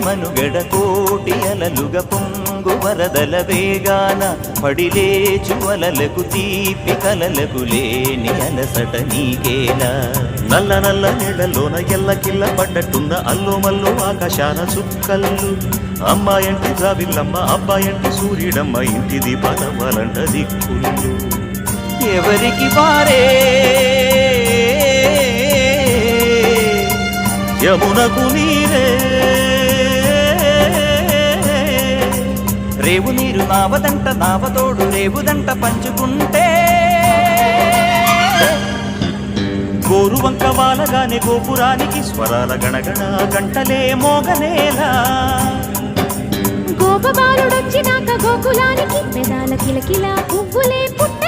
మనుగడ కోటి అలలుగ పొంగు వరదల వేగాన పడిలేచు అలలకు తీపి కలలకు లేని అలసట నీకేలా నల్ల నల్ల నీళ్ళలోన ఎల్లకిల్ల పడ్డట్టున్న అల్లు మల్లు ఆకాశాన చుక్కల్లు అమ్మాయంటి జాబిల్లమ్మ అబ్బాయంటి సూర్యుడమ్మ ఇంటిది పదవాలంట దిక్కులు ఎవరికి వారే యమునకు నీరే రేవు నీరు నావదంట నావతోడు రేవుదంట పంచుకుంటే గోరువంక వాలగానే గోపురానికి స్వరాల గణగణ గంటలే మోగనేలా గోపబాలుడొచ్చినాక గోకులానికి పెదాల కిలకిల పువ్వులే పుట్ట